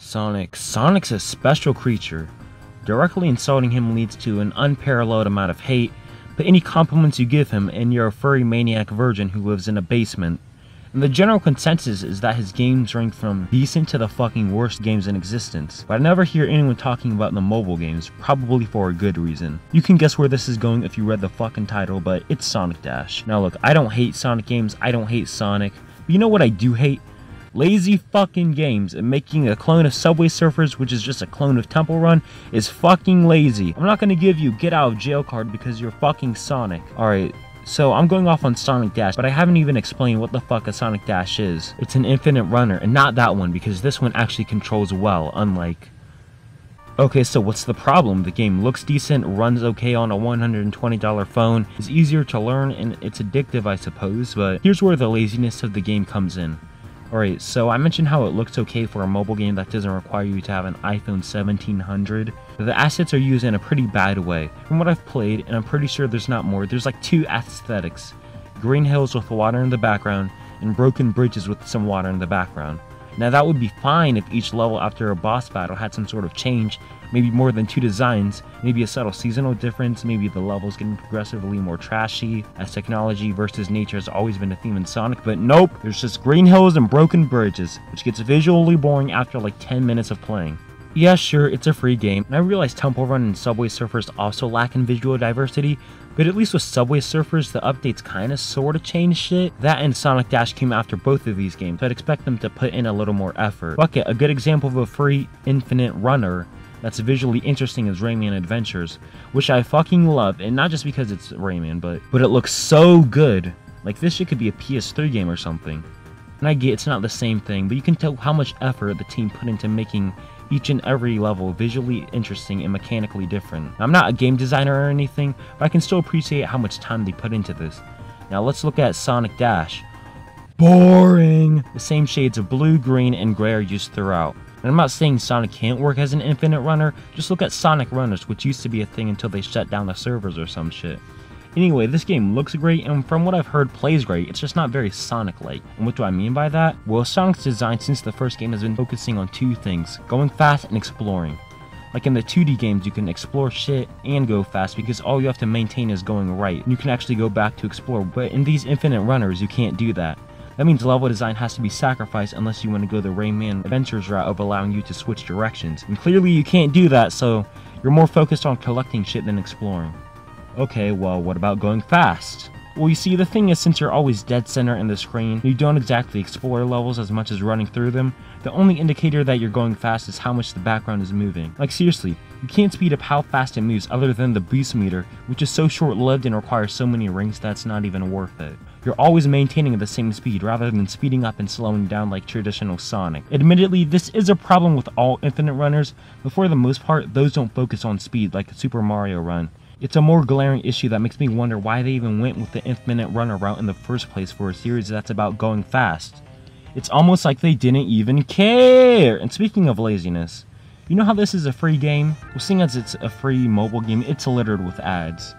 Sonic's a special creature. Directly insulting him leads to an unparalleled amount of hate, but any compliments you give him and you're a furry maniac virgin who lives in a basement. And the general consensus is that his games rank from decent to the fucking worst games in existence. But I never hear anyone talking about the mobile games, probably for a good reason. You can guess where this is going if you read the fucking title, but it's Sonic Dash. Now look, I don't hate Sonic games, I don't hate Sonic, but you know what I do hate? Lazy fucking games, and making a clone of Subway Surfers, which is just a clone of Temple Run, is fucking lazy. I'm not gonna give you get out of jail card because you're fucking Sonic. Alright, so I'm going off on Sonic Dash, but I haven't even explained what the fuck a Sonic Dash is. It's an infinite runner, and not that one, because this one actually controls well, unlike... Okay, so what's the problem? The game looks decent, runs okay on a $120 phone, is easier to learn, and it's addictive I suppose, but here's where the laziness of the game comes in. Alright, so I mentioned how it looks okay for a mobile game that doesn't require you to have an iPhone 1700, but the assets are used in a pretty bad way. From what I've played, and I'm pretty sure there's not more, there's like two aesthetics. Green hills with water in the background, and broken bridges with some water in the background. Now that would be fine if each level after a boss battle had some sort of change, maybe more than two designs, maybe a subtle seasonal difference, maybe the levels getting progressively more trashy, as technology versus nature has always been a theme in Sonic, but nope, there's just green hills and broken bridges, which gets visually boring after like 10 minutes of playing. Yeah, sure, it's a free game, and I realize Temple Run and Subway Surfers also lack in visual diversity, but at least with Subway Surfers, the updates kinda sorta change shit. That and Sonic Dash came after both of these games, so I'd expect them to put in a little more effort. Fuck it, a good example of a free, infinite runner that's visually interesting is Rayman Adventures, which I fucking love, and not just because it's Rayman, but it looks so good. Like, this shit could be a PS3 game or something. And I get it's not the same thing, but you can tell how much effort the team put into making each and every level visually interesting and mechanically different. Now, I'm not a game designer or anything, but I can still appreciate how much time they put into this. Now let's look at Sonic Dash. Boring! The same shades of blue, green, and gray are used throughout. And I'm not saying Sonic can't work as an infinite runner, just look at Sonic Runners, which used to be a thing until they shut down the servers or some shit. Anyway, this game looks great, and from what I've heard plays great, it's just not very Sonic-like. And what do I mean by that? Well, Sonic's design since the first game has been focusing on two things, going fast and exploring. Like in the 2D games, you can explore shit and go fast because all you have to maintain is going right, and you can actually go back to explore, but in these infinite runners, you can't do that. That means level design has to be sacrificed unless you want to go the Rayman Adventures route of allowing you to switch directions. And clearly you can't do that, so you're more focused on collecting shit than exploring. Okay, well, what about going fast? Well, you see, the thing is, since you're always dead center in the screen, you don't exactly explore levels as much as running through them. The only indicator that you're going fast is how much the background is moving. Like, seriously, you can't speed up how fast it moves other than the boost meter, which is so short-lived and requires so many rings that's not even worth it. You're always maintaining the same speed rather than speeding up and slowing down like traditional Sonic. Admittedly, this is a problem with all infinite runners, but for the most part, those don't focus on speed like the Super Mario Run. It's a more glaring issue that makes me wonder why they even went with the infinite runner route in the first place for a series that's about going fast. It's almost like they didn't even care! And speaking of laziness, you know how this is a free game? Well, seeing as it's a free mobile game, it's littered with ads.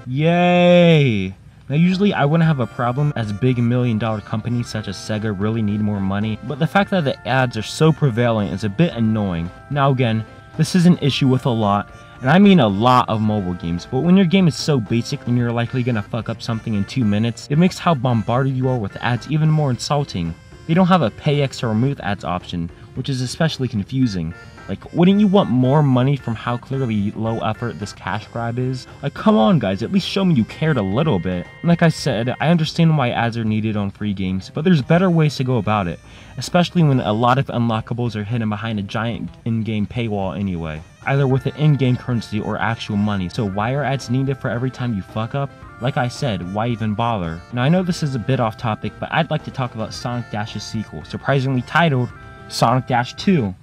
Yay! Now usually I wouldn't have a problem as big $1 million companies such as Sega really need more money, but the fact that the ads are so prevalent is a bit annoying. Now again, this is an issue with a lot, and I mean a lot of mobile games, but when your game is so basic and you're likely gonna fuck up something in 2 minutes, it makes how bombarded you are with ads even more insulting. They don't have a pay X or remove ads option, which is especially confusing. Like, wouldn't you want more money from how clearly low effort this cash grab is? Like, come on guys, at least show me you cared a little bit. And like I said, I understand why ads are needed on free games, but there's better ways to go about it, especially when a lot of unlockables are hidden behind a giant in-game paywall anyway, either with the in-game currency or actual money. So why are ads needed for every time you fuck up? Like I said, why even bother? Now I know this is a bit off topic, but I'd like to talk about Sonic Dash's sequel, surprisingly titled Sonic Dash 2.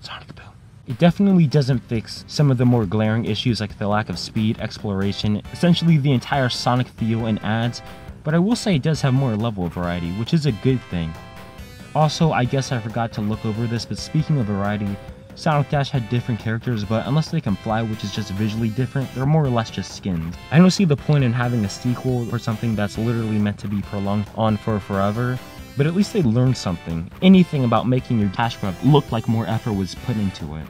Sonic Boom. It definitely doesn't fix some of the more glaring issues like the lack of speed, exploration, essentially the entire Sonic feel and ads, but I will say it does have more level variety, which is a good thing. Also, I guess I forgot to look over this, but speaking of variety, Sonic Dash had different characters, but unless they can fly, which is just visually different, they're more or less just skins. I don't see the point in having a sequel for something that's literally meant to be prolonged on for forever. but at least they learned something. Anything about making your cash grab look like more effort was put into it.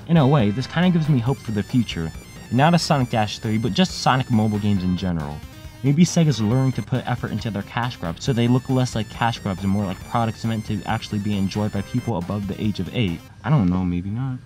In a way, this kind of gives me hope for the future. Not a Sonic Dash 3, but just Sonic mobile games in general. Maybe Sega's learning to put effort into their cash grabs so they look less like cash grabs and more like products meant to actually be enjoyed by people above the age of 8. I don't know, maybe not.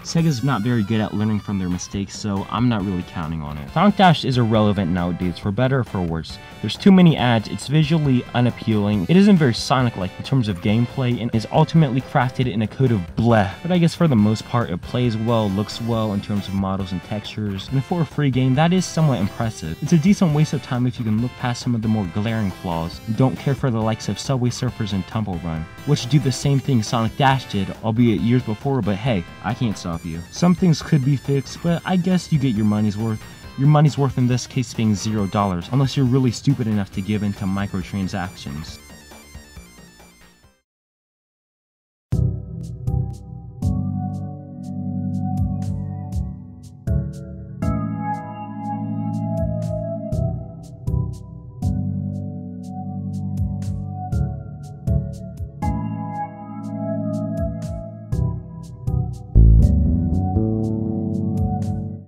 Sega's not very good at learning from their mistakes, so I'm not really counting on it. Sonic Dash is irrelevant nowadays, for better or for worse. There's too many ads, it's visually unappealing, it isn't very Sonic-like in terms of gameplay, and is ultimately crafted in a code of bleh. But I guess for the most part, it plays well, looks well in terms of models and textures, and for a free game, that is somewhat impressive. It's a decent waste of time if you can look past some of the more glaring flaws, and don't care for the likes of Subway Surfers and Temple Run, which do the same thing Sonic Dash did, albeit years before, but hey, I can't stop you. Some things could be fixed, but I guess you get your money's worth. Your money's worth in this case being $0, unless you're really stupid enough to give in to microtransactions.